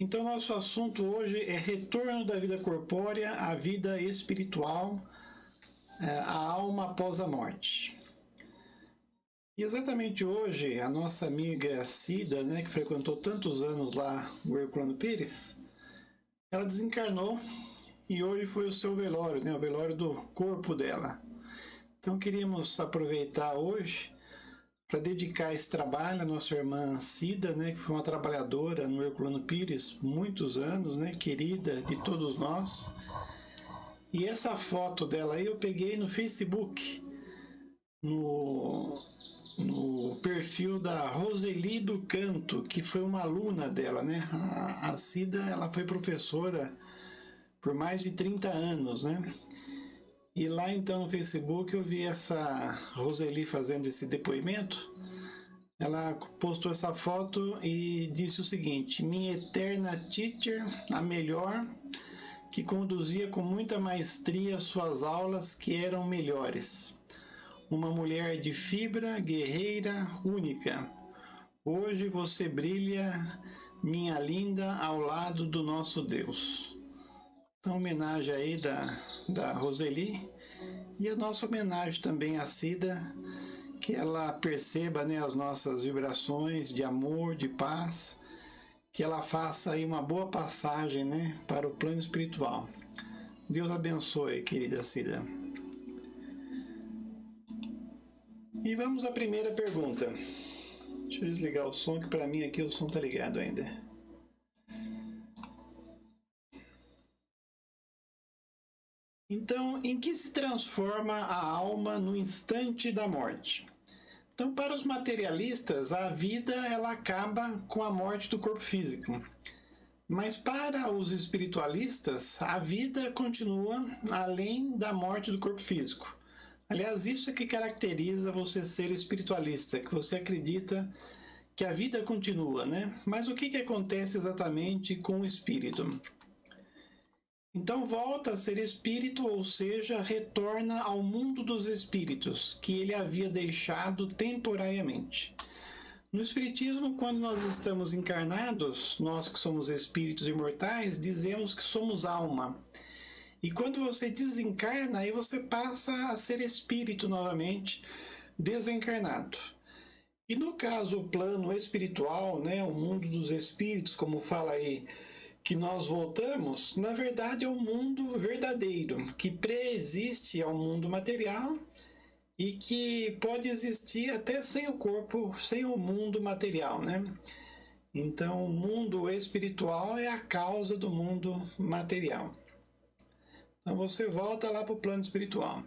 Então, nosso assunto hoje é retorno da vida corpórea à vida espiritual, a alma após a morte. E exatamente hoje, a nossa amiga Cida, que frequentou tantos anos lá o Herculano Pires, ela desencarnou e hoje foi o seu velório, o velório do corpo dela. Então, queríamos aproveitar hoje para dedicar esse trabalho à nossa irmã Cida, que foi uma trabalhadora no Herculano Pires muitos anos, querida de todos nós. E essa foto dela aí eu peguei no Facebook, no perfil da Roseli do Canto, que foi uma aluna dela, A Cida, ela foi professora por mais de 30 anos, E lá então no Facebook eu vi essa Roseli fazendo esse depoimento. Ela postou essa foto e disse o seguinte: minha eterna teacher, a melhor, que conduzia com muita maestria suas aulas que eram melhores. Uma mulher de fibra, guerreira, única. Hoje você brilha, minha linda, ao lado do nosso Deus. Então, homenagem aí da Roseli, e a nossa homenagem também à Cida, que ela perceba as nossas vibrações de amor, de paz, que ela faça aí uma boa passagem para o plano espiritual. Deus abençoe, querida Cida. E vamos à primeira pergunta. Deixa eu desligar o som, que para mim aqui o som está ligado ainda. Então, em que se transforma a alma no instante da morte? Então, para os materialistas, a vida ela acaba com a morte do corpo físico. Mas para os espiritualistas, a vida continua além da morte do corpo físico. Aliás, isso é que caracteriza você ser espiritualista, que você acredita que a vida continua, Mas o que acontece exatamente com o espírito? Então volta a ser espírito, ou seja, retorna ao mundo dos espíritos, que ele havia deixado temporariamente. No espiritismo, quando nós estamos encarnados, nós que somos espíritos imortais, dizemos que somos alma. E quando você desencarna, aí você passa a ser espírito novamente, desencarnado. E no caso, o plano espiritual, o mundo dos espíritos, como fala aí, que nós voltamos, na verdade é o mundo verdadeiro, que preexiste ao mundo material e que pode existir até sem o corpo, sem o mundo material, Então, o mundo espiritual é a causa do mundo material. Então, você volta lá para o plano espiritual.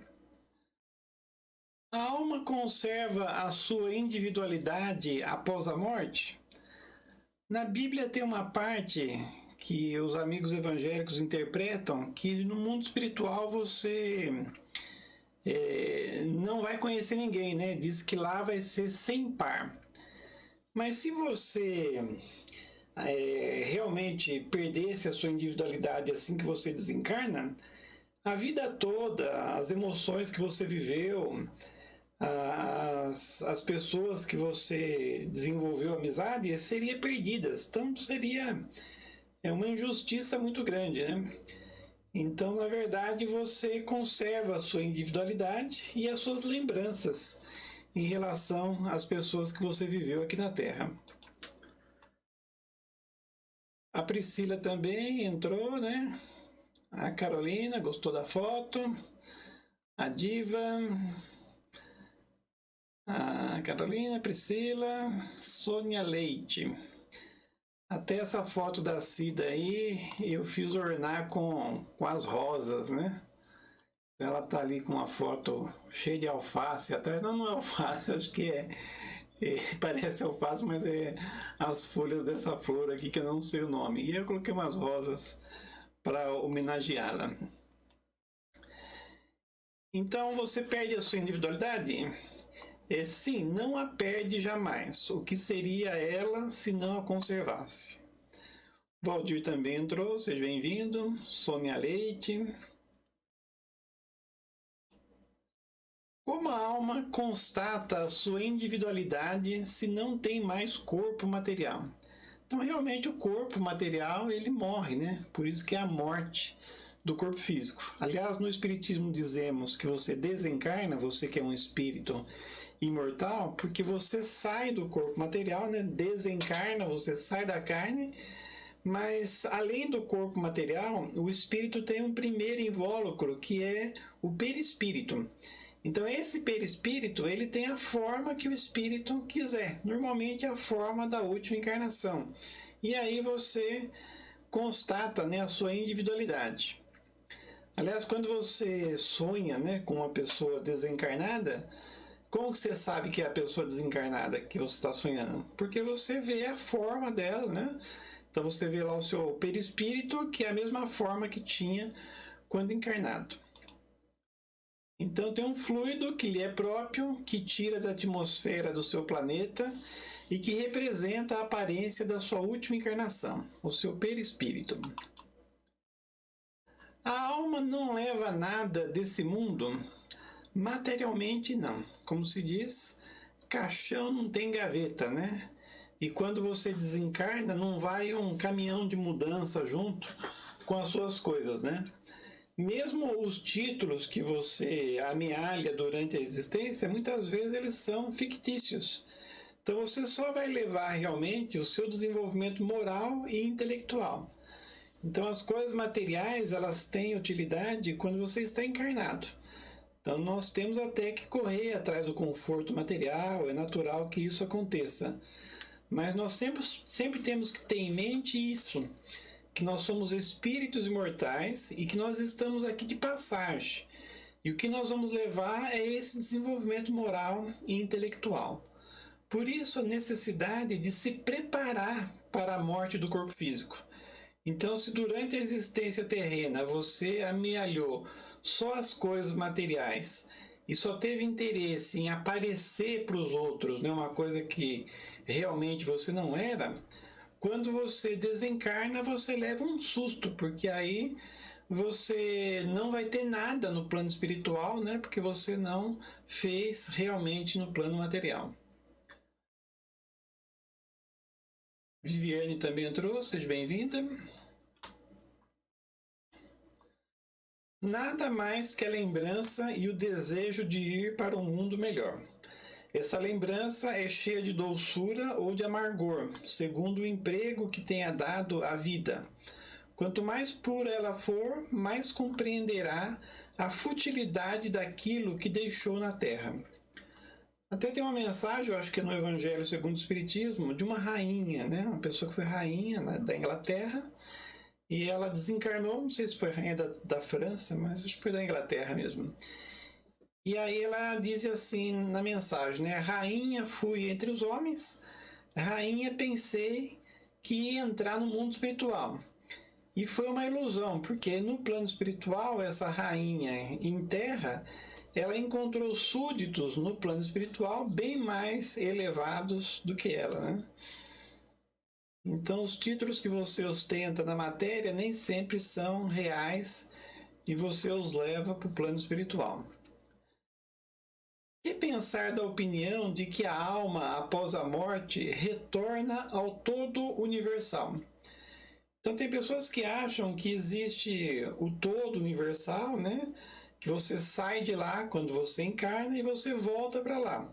A alma conserva a sua individualidade após a morte? Na Bíblia tem uma parte que os amigos evangélicos interpretam que no mundo espiritual você não vai conhecer ninguém, Diz que lá vai ser sem par. Mas se você realmente perdesse a sua individualidade assim que você desencarna, a vida toda, as emoções que você viveu, as pessoas que você desenvolveu amizade seriam perdidas. Então seria uma injustiça muito grande, Então, na verdade, você conserva a sua individualidade e as suas lembranças em relação às pessoas que você viveu aqui na Terra. A Priscila também entrou, A Carolina gostou da foto. A Diva. A Carolina, Priscila, Sônia Leite. Até essa foto da Cida aí, eu fiz ornar com as rosas, Ela tá ali com uma foto cheia de alface atrás. Não é alface, acho que parece alface, mas é as folhas dessa flor aqui que eu não sei o nome. E eu coloquei umas rosas para homenageá-la. Então, você perde a sua individualidade? Sim, não a perde jamais. O que seria ela se não a conservasse? Valdir também entrou, seja bem-vindo. Sônia Leite. Como a alma constata a sua individualidade se não tem mais corpo material? Então, realmente, o corpo material, ele morre, né? Por isso que é a morte do corpo físico. Aliás, no Espiritismo dizemos que você desencarna, você que é um espírito imortal, porque você sai do corpo material, né? Desencarna, você sai da carne, mas além do corpo material, o espírito tem um primeiro invólucro, que é o perispírito. Então, esse perispírito, ele tem a forma que o espírito quiser. Normalmente, a forma da última encarnação. E aí você constata, né, a sua individualidade. Aliás, quando você sonha, né, com uma pessoa desencarnada, como você sabe que é a pessoa desencarnada que você está sonhando? Porque você vê a forma dela, né? Então, você vê lá o seu perispírito, que é a mesma forma que tinha quando encarnado. Então, tem um fluido que lhe é próprio, que tira da atmosfera do seu planeta e que representa a aparência da sua última encarnação, o seu perispírito. A alma não leva nada desse mundo? Materialmente, não. Como se diz, caixão não tem gaveta, né? E quando você desencarna, não vai um caminhão de mudança junto com as suas coisas, né? Mesmo os títulos que você amealha durante a existência, muitas vezes eles são fictícios. Então você só vai levar realmente o seu desenvolvimento moral e intelectual. Então as coisas materiais, elas têm utilidade quando você está encarnado. Então nós temos até que correr atrás do conforto material, é natural que isso aconteça. Mas nós sempre temos que ter em mente isso, que nós somos espíritos imortais e que nós estamos aqui de passagem. E o que nós vamos levar é esse desenvolvimento moral e intelectual. Por isso, a necessidade de se preparar para a morte do corpo físico. Então, se durante a existência terrena você amealhou só as coisas materiais e só teve interesse em aparecer para os outros, né, uma coisa que realmente você não era, quando você desencarna, você leva um susto, porque aí você não vai ter nada no plano espiritual, né? Porque você não fez realmente no plano material. Viviane também entrou, seja bem-vinda. Nada mais que a lembrança e o desejo de ir para um mundo melhor. Essa lembrança é cheia de doçura ou de amargor, segundo o emprego que tenha dado à vida. Quanto mais pura ela for, mais compreenderá a futilidade daquilo que deixou na terra. Até tem uma mensagem, eu acho que é no Evangelho segundo o Espiritismo, de uma rainha, né? Uma pessoa que foi rainha da Inglaterra, e ela desencarnou, não sei se foi rainha da França, mas acho que foi da Inglaterra mesmo. E aí ela diz assim na mensagem, né? Rainha fui entre os homens, rainha pensei que ia entrar no mundo espiritual. E foi uma ilusão, porque no plano espiritual, essa rainha em terra, ela encontrou súditos no plano espiritual bem mais elevados do que ela, né? Então, os títulos que você ostenta na matéria nem sempre são reais e você os leva para o plano espiritual. Que pensar da opinião de que a alma, após a morte, retorna ao todo universal? Então, tem pessoas que acham que existe o todo universal, né? Que você sai de lá quando você encarna e você volta para lá.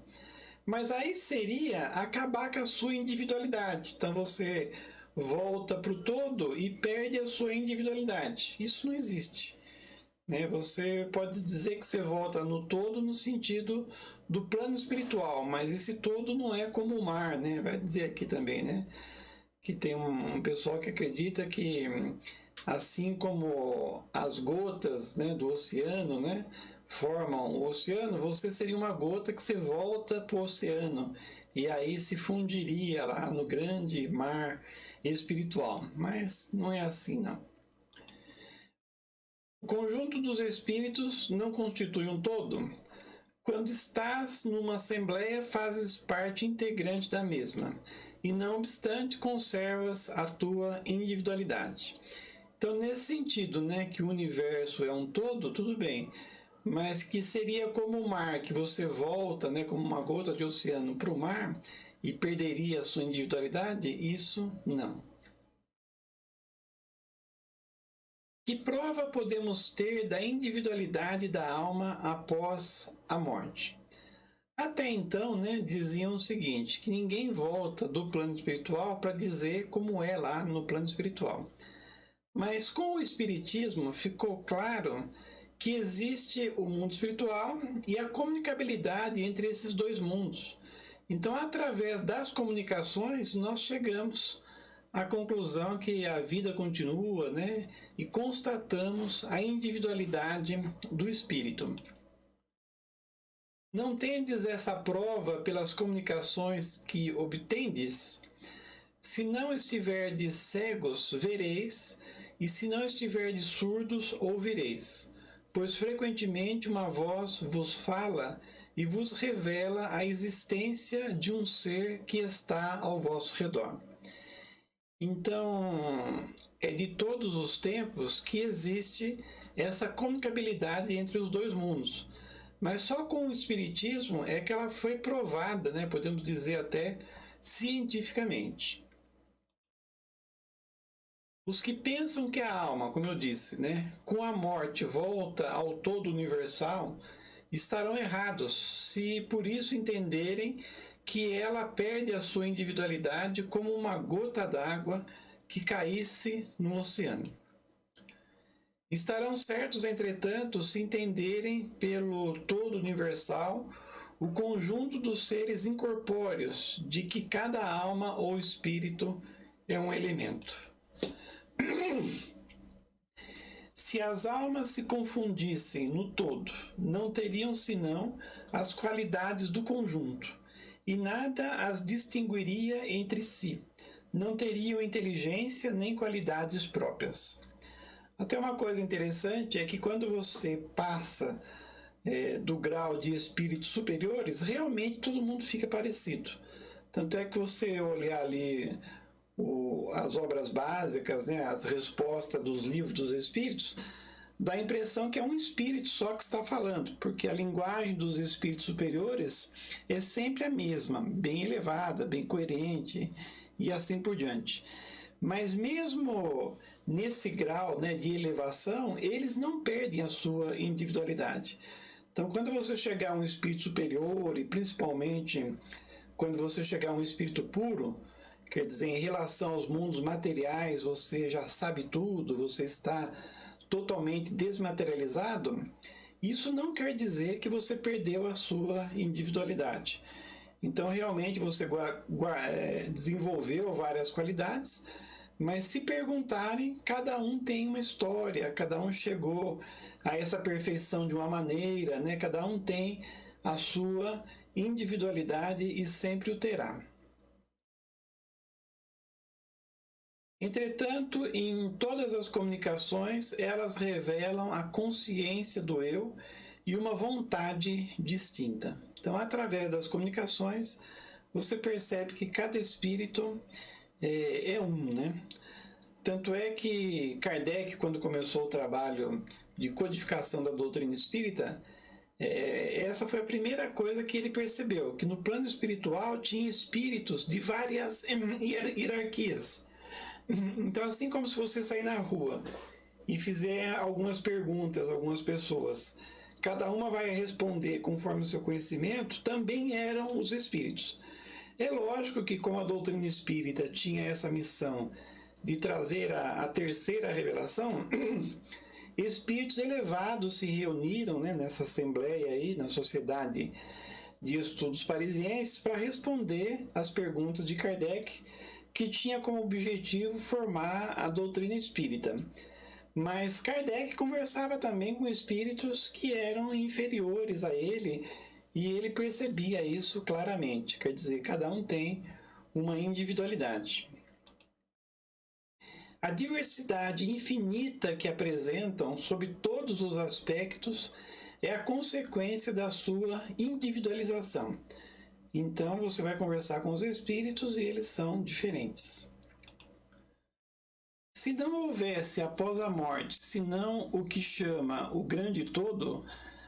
Mas aí seria acabar com a sua individualidade. Então, você volta para o todo e perde a sua individualidade. Isso não existe. Né? Você pode dizer que você volta no todo no sentido do plano espiritual, mas esse todo não é como o mar, né? Vai dizer aqui também, né? Que tem um pessoal que acredita que, assim como as gotas, né, do oceano, né, formam o oceano, você seria uma gota que você volta para o oceano e aí se fundiria lá no grande mar espiritual. Mas não é assim, não. O conjunto dos espíritos não constitui um todo? Quando estás numa assembleia, fazes parte integrante da mesma, e não obstante conservas a tua individualidade. Então, nesse sentido, né, que o universo é um todo, tudo bem, mas que seria como o mar, que você volta, né, como uma gota de oceano para o mar, e perderia a sua individualidade? Isso não. Que prova podemos ter da individualidade da alma após a morte? Até então, diziam o seguinte, que ninguém volta do plano espiritual para dizer como é lá no plano espiritual. Mas com o Espiritismo ficou claro que existe o mundo espiritual e a comunicabilidade entre esses dois mundos. Então, através das comunicações, nós chegamos à conclusão que a vida continua, e constatamos a individualidade do espírito. Não tendes essa prova pelas comunicações que obtendes? Se não estiverdes cegos, vereis, e se não estiverdes surdos, ouvireis. Pois frequentemente uma voz vos fala e vos revela a existência de um ser que está ao vosso redor. Então, é de todos os tempos que existe essa comunicabilidade entre os dois mundos. Mas só com o Espiritismo é que ela foi provada, podemos dizer até cientificamente. Os que pensam que a alma, como eu disse, com a morte volta ao todo universal, estarão errados, se por isso entenderem que ela perde a sua individualidade como uma gota d'água que caísse no oceano. Estarão certos, entretanto, se entenderem pelo todo universal o conjunto dos seres incorpóreos, de que cada alma ou espírito é um elemento. Se as almas se confundissem no todo, não teriam senão as qualidades do conjunto, e nada as distinguiria entre si. Não teriam inteligência nem qualidades próprias. Até uma coisa interessante é que quando você passa do grau de espíritos superiores, realmente todo mundo fica parecido. Tanto é que você olhar ali as obras básicas, as respostas dos livros dos espíritos, dá a impressão que é um espírito só que está falando, porque a linguagem dos espíritos superiores é sempre a mesma, bem elevada, bem coerente e assim por diante. Mas mesmo nesse grau de elevação, eles não perdem a sua individualidade. Então, quando você chegar a um espírito superior, e principalmente quando você chegar a um espírito puro, quer dizer, em relação aos mundos materiais, você já sabe tudo, você está totalmente desmaterializado, isso não quer dizer que você perdeu a sua individualidade. Então, realmente, você desenvolveu várias qualidades, mas se perguntarem, cada um tem uma história, cada um chegou a essa perfeição de uma maneira, cada um tem a sua individualidade e sempre o terá. Entretanto, em todas as comunicações, elas revelam a consciência do eu e uma vontade distinta. Então, através das comunicações, você percebe que cada espírito é um, Tanto é que Kardec, quando começou o trabalho de codificação da doutrina espírita, essa foi a primeira coisa que ele percebeu, que no plano espiritual tinha espíritos de várias hierarquias. Então, assim como se você sair na rua e fizer algumas perguntas a algumas pessoas, cada uma vai responder conforme o seu conhecimento, também eram os espíritos. É lógico que, como a doutrina espírita tinha essa missão de trazer a terceira revelação, espíritos elevados se reuniram nessa assembleia aí, na Sociedade de Estudos Parisienses, para responder às perguntas de Kardec, que tinha como objetivo formar a doutrina espírita. Mas Kardec conversava também com espíritos que eram inferiores a ele, e ele percebia isso claramente. Quer dizer, cada um tem uma individualidade. A diversidade infinita que apresentam sob todos os aspectos é a consequência da sua individualização. Então, você vai conversar com os espíritos e eles são diferentes. Se não houvesse após a morte, senão o que chama o grande todo,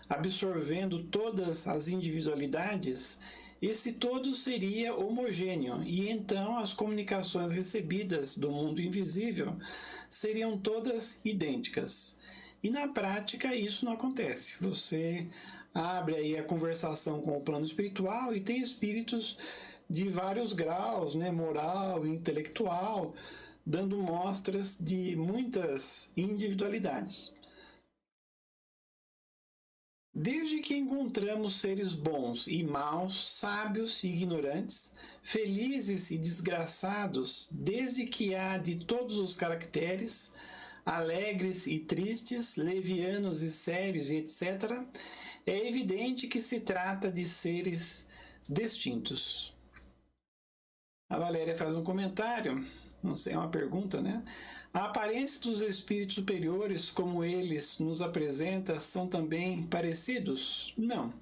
absorvendo todas as individualidades, esse todo seria homogêneo, e então as comunicações recebidas do mundo invisível seriam todas idênticas. E na prática isso não acontece. Você abre aí a conversação com o plano espiritual e tem espíritos de vários graus, né, moral e intelectual, dando mostras de muitas individualidades. Desde que encontramos seres bons e maus, sábios e ignorantes, felizes e desgraçados, desde que há de todos os caracteres, alegres e tristes, levianos e sérios e etc., é evidente que se trata de seres distintos. A Valéria faz um comentário, não sei, é uma pergunta, né? A aparência dos espíritos superiores, como eles nos apresentam, são também parecidos? Não.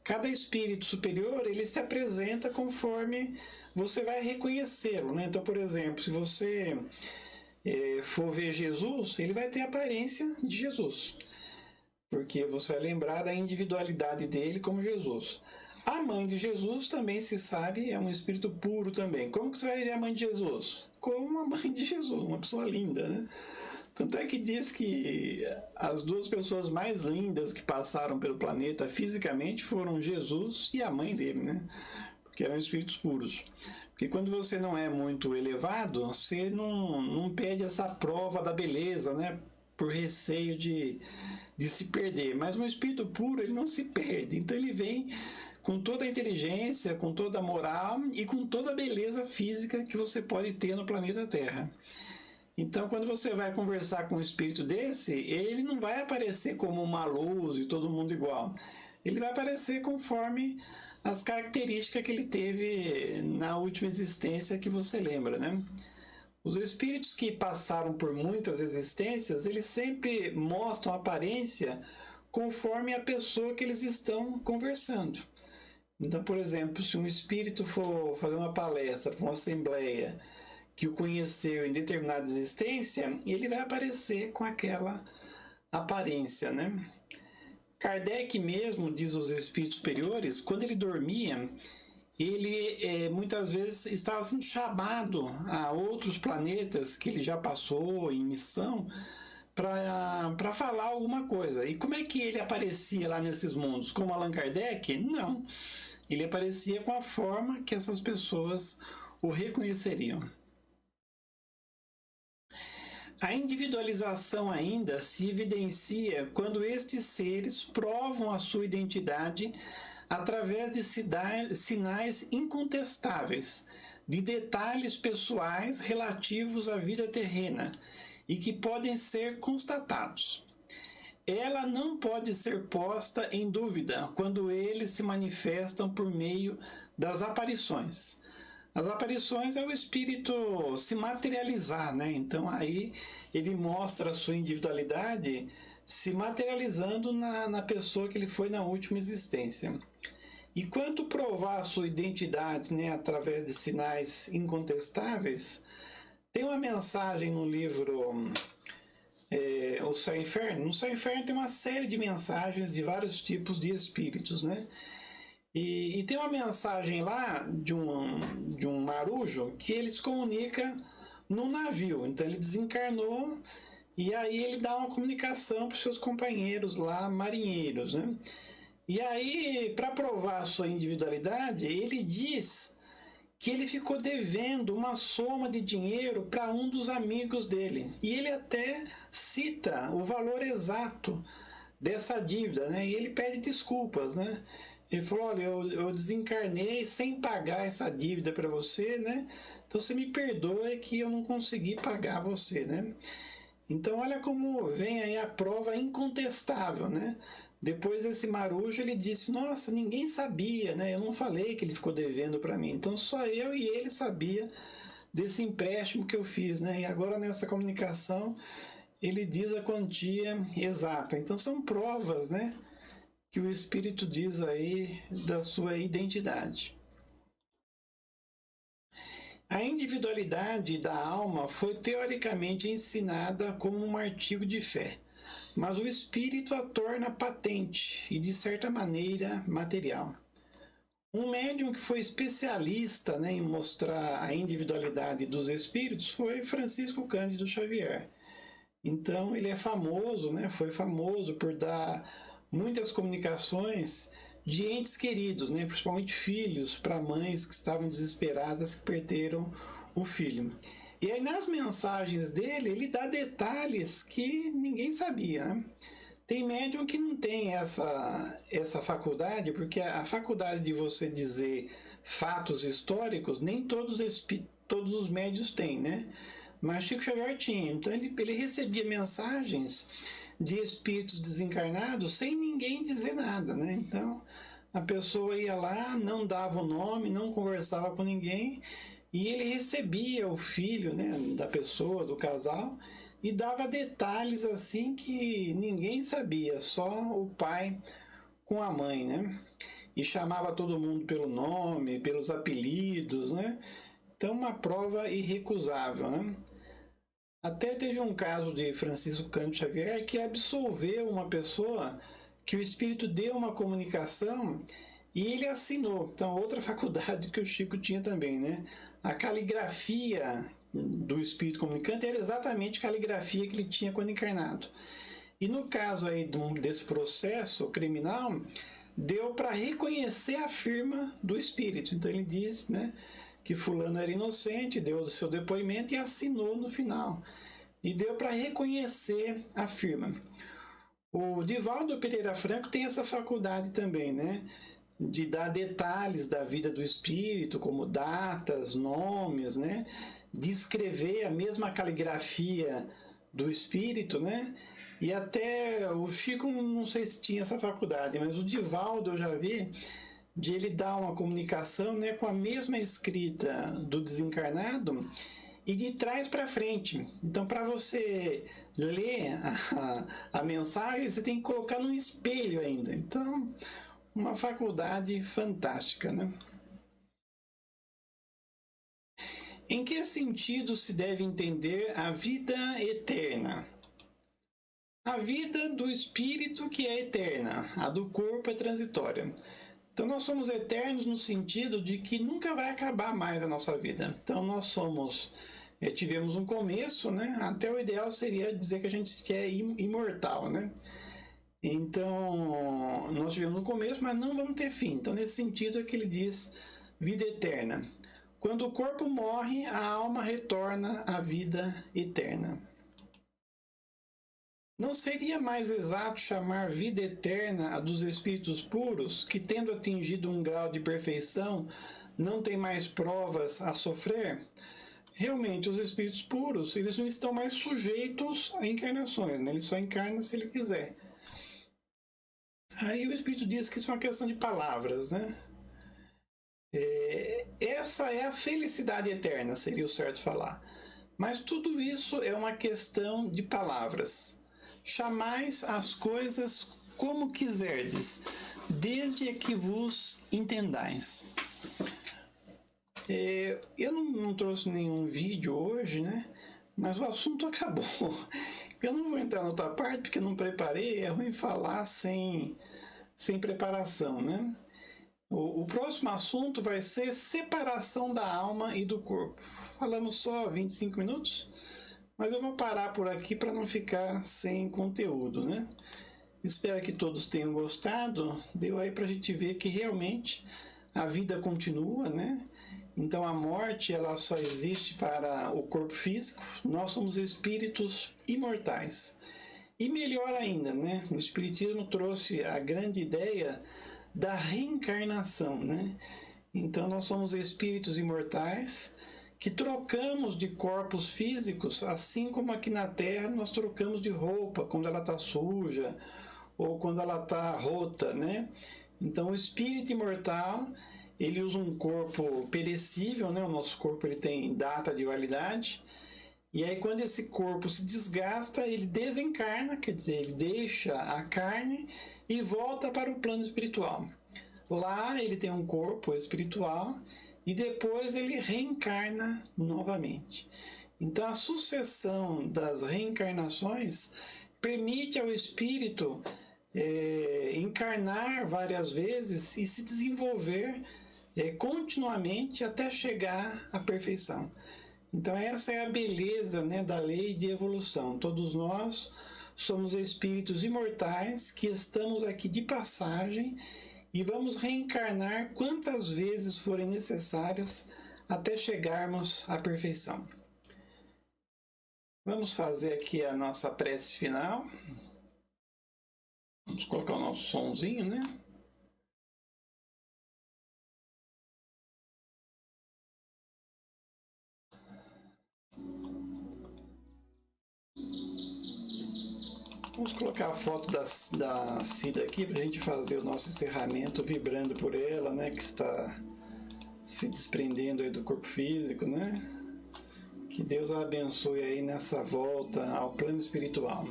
Cada espírito superior, ele se apresenta conforme você vai reconhecê-lo, né? Então, por exemplo, se você for ver Jesus, ele vai ter a aparência de Jesus, porque você vai lembrar da individualidade dele como Jesus. A mãe de Jesus também se sabe, é um espírito puro também. Como que você vai ver a mãe de Jesus? Como a mãe de Jesus, uma pessoa linda, né? Tanto é que diz que as duas pessoas mais lindas que passaram pelo planeta fisicamente foram Jesus e a mãe dele, né? Porque eram espíritos puros. Porque quando você não é muito elevado, você não pede essa prova da beleza, né? Por receio de se perder. Mas um espírito puro, ele não se perde. Então ele vem com toda a inteligência, com toda a moral e com toda a beleza física que você pode ter no planeta Terra. Então, quando você vai conversar com um espírito desse, ele não vai aparecer como uma luz e todo mundo igual. Ele vai aparecer conforme as características que ele teve na última existência que você lembra, né? Os espíritos que passaram por muitas existências, eles sempre mostram a aparência conforme a pessoa que eles estão conversando. Então, por exemplo, se um espírito for fazer uma palestra para uma assembleia que o conheceu em determinada existência, ele vai aparecer com aquela aparência, né? Kardec mesmo, diz os espíritos superiores, quando ele dormia, ele muitas vezes estava sendo chamado a outros planetas que ele já passou em missão para falar alguma coisa. E como é que ele aparecia lá nesses mundos? Como Allan Kardec? Não. Ele aparecia com a forma que essas pessoas o reconheceriam. A individualização ainda se evidencia quando estes seres provam a sua identidade através de sinais incontestáveis, de detalhes pessoais relativos à vida terrena e que podem ser constatados. Ela não pode ser posta em dúvida quando eles se manifestam por meio das aparições. As aparições é o espírito se materializar, né? Então aí ele mostra a sua individualidade se materializando na pessoa que ele foi na última existência. E quanto provar a sua identidade, né, através de sinais incontestáveis, tem uma mensagem no livro O Céu e o Inferno. No Céu e o Inferno tem uma série de mensagens de vários tipos de espíritos, né? E tem uma mensagem lá de um marujo que ele se comunica no navio. Então ele desencarnou e aí ele dá uma comunicação para os seus companheiros lá, marinheiros, né? E aí, para provar a sua individualidade, ele diz que ele ficou devendo uma soma de dinheiro para um dos amigos dele. E ele até cita o valor exato dessa dívida, né? E ele pede desculpas, né? Ele falou, olha, eu desencarnei sem pagar essa dívida para você, né? Então você me perdoe que eu não consegui pagar você, né? Então olha como vem aí a prova incontestável, né? Depois esse marujo ele disse, nossa, ninguém sabia, né? Eu não falei que ele ficou devendo para mim. Então só eu e ele sabia desse empréstimo que eu fiz, né? E agora nessa comunicação ele diz a quantia exata. Então são provas, né? Que o Espírito diz aí da sua identidade. A individualidade da alma foi teoricamente ensinada como um artigo de fé, mas o Espírito a torna patente e, de certa maneira, material. Um médium que foi especialista, né, em mostrar a individualidade dos espíritos foi Francisco Cândido Xavier. Então ele é famoso, né, foi famoso por dar muitas comunicações de entes queridos, né, principalmente filhos, para mães que estavam desesperadas que perderam o filho. E aí nas mensagens dele, ele dá detalhes que ninguém sabia, né? Tem médium que não tem essa faculdade, porque a faculdade de você dizer fatos históricos, nem todos os médios têm, né? Mas Chico Xavier tinha. Então ele recebia mensagens de espíritos desencarnados sem ninguém dizer nada, né? Então a pessoa ia lá, não dava o nome, não conversava com ninguém, e ele recebia o filho, né, da pessoa, do casal, e dava detalhes assim que ninguém sabia, só o pai com a mãe, né? E chamava todo mundo pelo nome, pelos apelidos, né? Então, uma prova irrecusável, né? Até teve um caso de Francisco Cândido Xavier que absolveu uma pessoa que o espírito deu uma comunicação e ele assinou. Então, outra faculdade que o Chico tinha também, né? A caligrafia do espírito comunicante era exatamente a caligrafia que ele tinha quando encarnado. E no caso aí desse processo criminal, deu para reconhecer a firma do espírito. Então ele diz, né, que fulano era inocente, deu o seu depoimento e assinou no final. E deu para reconhecer a firma. O Divaldo Pereira Franco tem essa faculdade também, né, de dar detalhes da vida do espírito, como datas, nomes, né, de escrever a mesma caligrafia do espírito, né? E até o Chico, não sei se tinha essa faculdade, mas o Divaldo eu já vi de ele dar uma comunicação, né, com a mesma escrita do desencarnado e de trás para frente. Então, para você ler a mensagem, você tem que colocar no espelho ainda. Então, uma faculdade fantástica, né? Em que sentido se deve entender a vida eterna? A vida do espírito que é eterna, a do corpo é transitória. Então nós somos eternos no sentido de que nunca vai acabar mais a nossa vida. Então nós tivemos um começo, né? Até o ideal seria dizer que a gente é imortal, né? Então nós tivemos um começo, mas não vamos ter fim. Então nesse sentido é que ele diz vida eterna. Quando o corpo morre, a alma retorna à vida eterna. Não seria mais exato chamar vida eterna a dos espíritos puros, que, tendo atingido um grau de perfeição, não têm mais provas a sofrer? Realmente, os espíritos puros, eles não estão mais sujeitos a encarnações, né? Ele só encarna se ele quiser. Aí o espírito diz que isso é uma questão de palavras, né? Essa é a felicidade eterna, seria o certo falar. Mas tudo isso é uma questão de palavras. Chamais as coisas como quiserdes, desde que vos entendais. Eu não trouxe nenhum vídeo hoje, né? Mas o assunto acabou. Eu não vou entrar na outra parte porque não preparei, é ruim falar sem preparação, né? O próximo assunto vai ser separação da alma e do corpo. Falamos só 25 minutos, mas eu vou parar por aqui para não ficar sem conteúdo, né? Espero que todos tenham gostado. Deu aí para a gente ver que realmente a vida continua, né? Então a morte ela só existe para o corpo físico. Nós somos espíritos imortais. E melhor ainda, né? O Espiritismo trouxe a grande ideia da reencarnação, né? Então nós somos espíritos imortais que trocamos de corpos físicos, assim como aqui na Terra nós trocamos de roupa quando ela está suja ou quando ela está rota, né? Então o espírito imortal ele usa um corpo perecível, né? O nosso corpo ele tem data de validade. E aí quando esse corpo se desgasta, ele desencarna, quer dizer, ele deixa a carne e volta para o plano espiritual. Lá ele tem um corpo espiritual e depois ele reencarna novamente. Então a sucessão das reencarnações permite ao espírito encarnar várias vezes e se desenvolver continuamente até chegar à perfeição. Então essa é a beleza, né, da lei de evolução. Todos nós somos espíritos imortais que estamos aqui de passagem e vamos reencarnar quantas vezes forem necessárias até chegarmos à perfeição. Vamos fazer aqui a nossa prece final. Vamos colocar o nosso sonzinho, né? Vamos colocar a foto da Cida aqui para a gente fazer o nosso encerramento, vibrando por ela, né? Que está se desprendendo aí do corpo físico, né? Que Deus a abençoe aí nessa volta ao plano espiritual.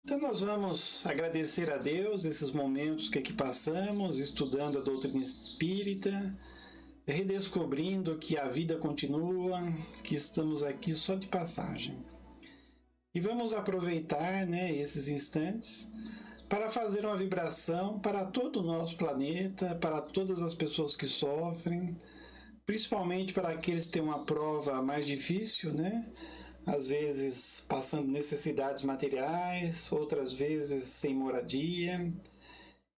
Então nós vamos agradecer a Deus esses momentos que aqui passamos, estudando a doutrina espírita, redescobrindo que a vida continua, que estamos aqui só de passagem. E vamos aproveitar, né, esses instantes para fazer uma vibração para todo o nosso planeta, para todas as pessoas que sofrem, principalmente para aqueles que têm uma prova mais difícil, né? Às vezes passando necessidades materiais, outras vezes sem moradia.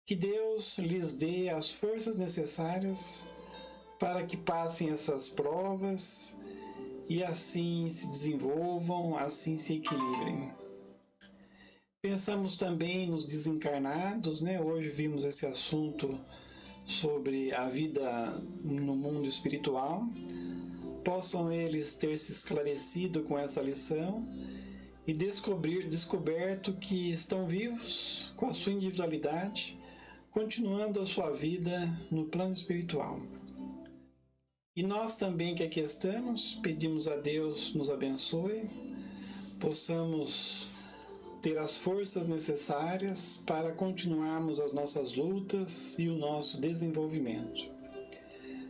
Que Deus lhes dê as forças necessárias para que passem essas provas e assim se desenvolvam, assim se equilibrem. Pensamos também nos desencarnados, né? Hoje vimos esse assunto sobre a vida no mundo espiritual. Possam eles ter se esclarecido com essa lição e descoberto que estão vivos com a sua individualidade, continuando a sua vida no plano espiritual. E nós também que aqui estamos, pedimos a Deus nos abençoe, possamos ter as forças necessárias para continuarmos as nossas lutas e o nosso desenvolvimento.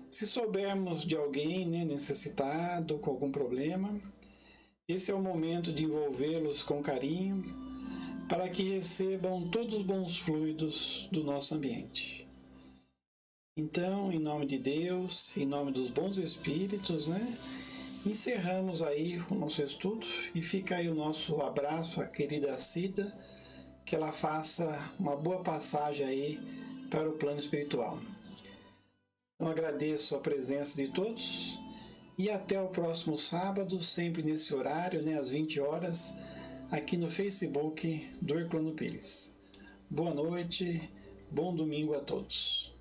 Se soubermos de alguém, né, necessitado, com algum problema, esse é o momento de envolvê-los com carinho, para que recebam todos os bons fluidos do nosso ambiente. Então, em nome de Deus, em nome dos bons espíritos, né, encerramos aí o nosso estudo e fica aí o nosso abraço à querida Cida, que ela faça uma boa passagem aí para o plano espiritual. Então agradeço a presença de todos e até o próximo sábado, sempre nesse horário, né, às 20 horas, aqui no Facebook do Herculano Pires. Boa noite, bom domingo a todos.